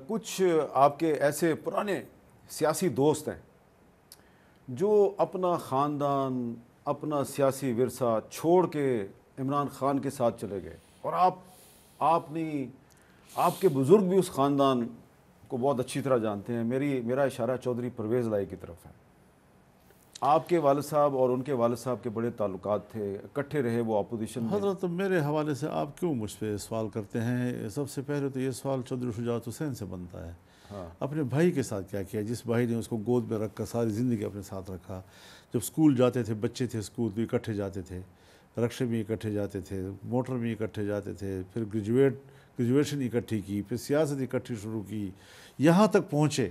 کچھ آپ کے ایسے پرانے سیاسی دوست ہیں جو اپنا خاندان، اپنا سیاسی ورثہ چھوڑ کے عمران خان کے ساتھ چلے گئے، اور آپ کے بزرگ بھی اس خاندان کو بہت اچھی طرح جانتے ہیں. میرا اشارہ چودھری پرویز لائی کی طرف ہے. آپ کے والد صاحب اور ان کے والد صاحب کے بڑے تعلقات تھے، اکٹھے رہے وہ اپوزیشن میں. حضرت میرے حوالے سے آپ کیوں مجھ پہ سوال کرتے ہیں؟ سب سے پہلے تو یہ سوال چودھری شجاعت حسین سے بنتا ہے. اپنے بھائی کے ساتھ کیا کیا، جس بھائی نے اس کو گود میں رکھ کر ساری زندگی اپنے ساتھ رکھا. جب اسکول جاتے تھے، بچے تھے اسکول تو اکٹھے جاتے تھے، رکشے میں اکٹھے جاتے تھے، موٹر میں اکٹھے جاتے تھے، پھر گریجویشن اکٹھی کی، پھر سیاست اکٹھی شروع کی، یہاں تک پہنچے.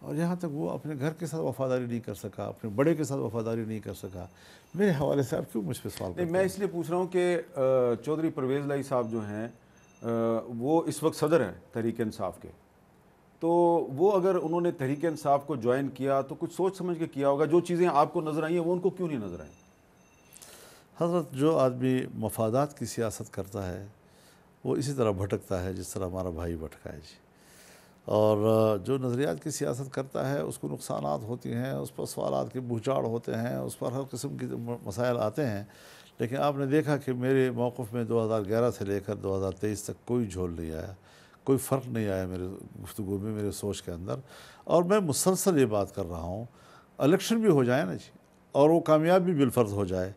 اور یہاں تک وہ اپنے گھر کے ساتھ وفاداری نہیں کر سکا، اپنے بڑے کے ساتھ وفاداری نہیں کر سکا. میرے حوالے سے آپ کیوں مجھ پہ سوال کرتے ہیں؟ میں اس لیے پوچھ رہا ہوں کہ چودھری پرویز لائی صاحب جو ہیں وہ اس وقت صدر ہیں تحریک انصاف کے. تو وہ اگر انہوں نے تحریک انصاف کو جوائن کیا تو کچھ سوچ سمجھ کے کیا ہوگا. جو چیزیں آپ کو نظر آئی ہیں وہ ان کو کیوں نہیں نظر آئیں؟ حضرت جو آدمی مفادات کی سیاست کرتا ہے وہ اسی طرح بھٹکتا ہے جس طرح ہمارا بھائی بھٹکا ہے جی. اور جو نظریات کی سیاست کرتا ہے اس کو نقصانات ہوتی ہیں، اس پر سوالات کے بوچھاڑ ہوتے ہیں، اس پر ہر قسم کے مسائل آتے ہیں. لیکن آپ نے دیکھا کہ میرے موقف میں 2011 سے لے کر 2023 تک کوئی جھول نہیں آیا، کوئی فرق نہیں آیا میرے گفتگو میں، میرے سوچ کے اندر. اور میں مسلسل یہ بات کر رہا ہوں، الیکشن بھی ہو جائے نا جی اور وہ کامیاب بھی بالفرض ہو جائے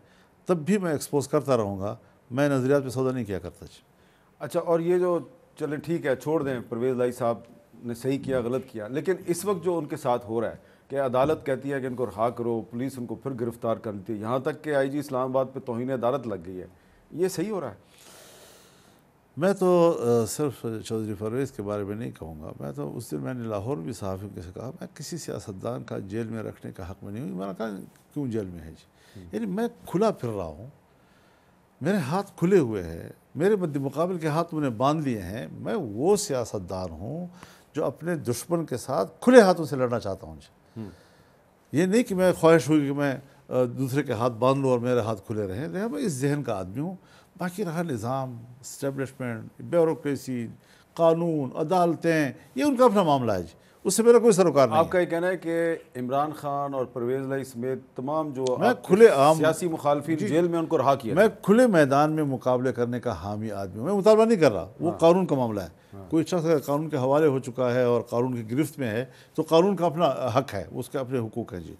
تب بھی میں ایکسپوز کرتا رہوں گا. میں نظریات پہ سودا نہیں کیا کرتا جی. اچھا، اور یہ جو چلیں ٹھیک ہے چھوڑ دیں، پرویز لائی صاحب نے صحیح کیا غلط کیا، لیکن اس وقت جو ان کے ساتھ ہو رہا ہے کہ عدالت کہتی ہے کہ ان کو رہا کرو، پولیس ان کو پھر گرفتار کر لیتی ہے، یہاں تک کہ آئی جی اسلام آباد پہ توہین عدالت لگ گئی ہے، یہ صحیح ہو رہا ہے؟ میں تو صرف چودھری پرویز کے بارے میں نہیں کہوں گا. میں تو اس دن میں نے لاہور بھی صحافیوں سے کہا میں کسی سیاستدان کا جیل میں رکھنے کا حق میں نہیں ہوں. میں نے کہا کیوں جیل میں ہے جی؟ یعنی میں کھلا پھر رہا ہوں، میرے ہاتھ کھلے ہوئے ہیں، میرے مد مقابل کے ہاتھ میں نے باندھ لیے ہیں. میں وہ سیاستدان ہوں جو اپنے دشمن کے ساتھ کھلے ہاتھوں سے لڑنا چاہتا ہوں جی. یہ نہیں کہ میں خواہش ہوئی کہ میں دوسرے کے ہاتھ باندھ لوں اور میرے ہاتھ کھلے رہیں. میں اس ذہن کا آدمی ہوں. باقی رہا نظام، اسٹیبلشمنٹ، بیوروکریسی، قانون، عدالتیں، یہ ان کا اپنا معاملہ ہے جی، اس سے میرا کوئی سروکار نہیں ہے. آپ کا یہ کہنا ہے کہ عمران خان اور پرویز لائی سمیت تمام جو میں کھلے عام سیاسی مخالفین جیل میں ان کو رہا کیا؟ میں کھلے میدان میں مقابلے کرنے کا حامی آدمی ہوں. میں مطالبہ نہیں کر رہا، وہ قانون کا معاملہ ہے. کوئی شخص اگر قانون کے حوالے ہو چکا ہے اور قانون کی گرفت میں ہے تو قانون کا اپنا حق ہے، اس کے اپنے حقوق ہیں جی.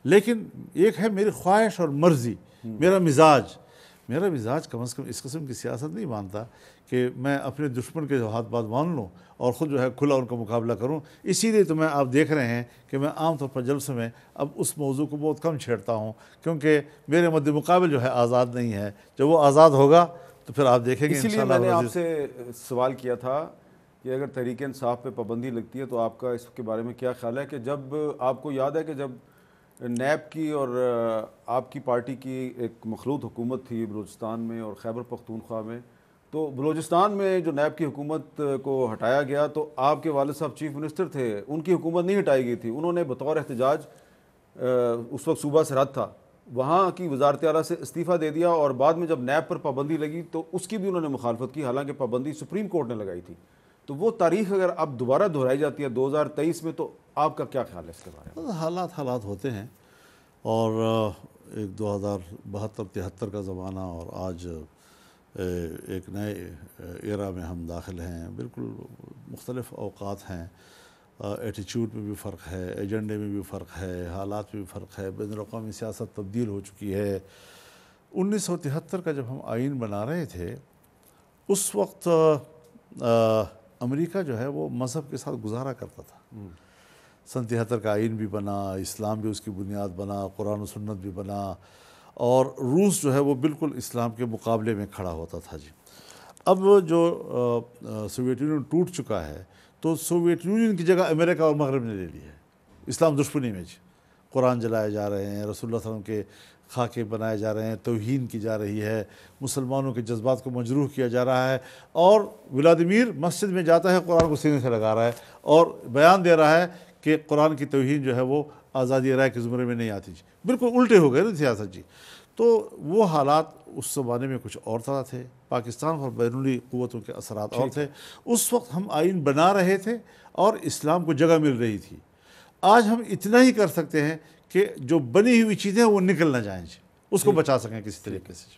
لیکن ایک ہے میری خواہش اور مرضی، میرا مزاج کم از کم اس قسم کی سیاست نہیں مانتا کہ میں اپنے دشمن کے ہاتھ بات باندھ لوں اور خود جو ہے کھلا ان کا مقابلہ کروں. اسی لیے تو میں آپ دیکھ رہے ہیں کہ میں عام طور پر جلسوں میں اب اس موضوع کو بہت کم چھیڑتا ہوں، کیونکہ میرے مد مقابل جو ہے آزاد نہیں ہے. جب وہ آزاد ہوگا تو پھر آپ دیکھیں گے. اسی لیے میں نے آپ سے سوال کیا تھا کہ اگر تحریک انصاف پہ پابندی لگتی ہے تو آپ کا اس کے بارے میں کیا خیال ہے؟ کہ جب آپ کو یاد ہے کہ جب نیب کی اور آپ کی پارٹی کی ایک مخلوط حکومت تھی بلوچستان میں اور خیبر پختونخوا میں، تو بلوچستان میں جو نیب کی حکومت کو ہٹایا گیا تو آپ کے والد صاحب چیف منسٹر تھے، ان کی حکومت نہیں ہٹائی گئی تھی. انہوں نے بطور احتجاج، اس وقت صوبہ سرحد تھا، وہاں کی وزارت اعلیٰ سے استعفیٰ دے دیا، اور بعد میں جب نیب پر پابندی لگی تو اس کی بھی انہوں نے مخالفت کی، حالانکہ پابندی سپریم کورٹ نے لگائی تھی. تو وہ تاریخ اگر اب دوبارہ دہرائی جاتی ہے 2023 میں تو آپ کا کیا خیال ہے اس کے بارے میں؟ حالات ہوتے ہیں، اور ایک 2072-73 کا زمانہ اور آج ایک نئے ایرا میں ہم داخل ہیں. بالکل مختلف اوقات ہیں، ایٹیچیوڈ میں بھی فرق ہے، ایجنڈے میں بھی فرق ہے، حالات میں بھی فرق ہے. بین الاقوامی سیاست تبدیل ہو چکی ہے. 1973 کا جب ہم آئین بنا رہے تھے اس وقت امریکہ جو ہے وہ مذہب کے ساتھ گزارا کرتا تھا. 73 کا آئین بھی بنا، اسلام بھی اس کی بنیاد بنا، قرآن و سنت بھی بنا، اور روس جو ہے وہ بالکل اسلام کے مقابلے میں کھڑا ہوتا تھا جی. اب جو سوویت یونین ٹوٹ چکا ہے تو سوویت یونین کی جگہ امریکہ اور مغرب نے لے لی ہے اسلام دشمنی میں جی. قرآن جلائے جا رہے ہیں، رسول اللہ صلی اللہ علیہ وسلم کے خاکے بنائے جا رہے ہیں، توہین کی جا رہی ہے، مسلمانوں کے جذبات کو مجروح کیا جا رہا ہے. اور ولادیمیر مسجد میں جاتا ہے، قرآن کو سینے سے لگا رہا ہے اور بیان دے رہا ہے کہ قرآن کی توہین جو ہے وہ آزادی رائے کے زمرے میں نہیں آتی جی. بالکل الٹے ہو گئے نا سیاست جی. تو وہ حالات اس زمانے میں کچھ اور طرح تھے، پاکستان پر بیرونی قوتوں کے اثرات اور تھے، اس وقت ہم آئین بنا رہے تھے اور اسلام کو جگہ مل رہی تھی۔ آج ہم اتنا ہی کر سکتے ہیں کہ جو بنی ہوئی چیزیں وہ نکل نہ جائیں، اس کو بچا سکیں کسی طریقے سے۔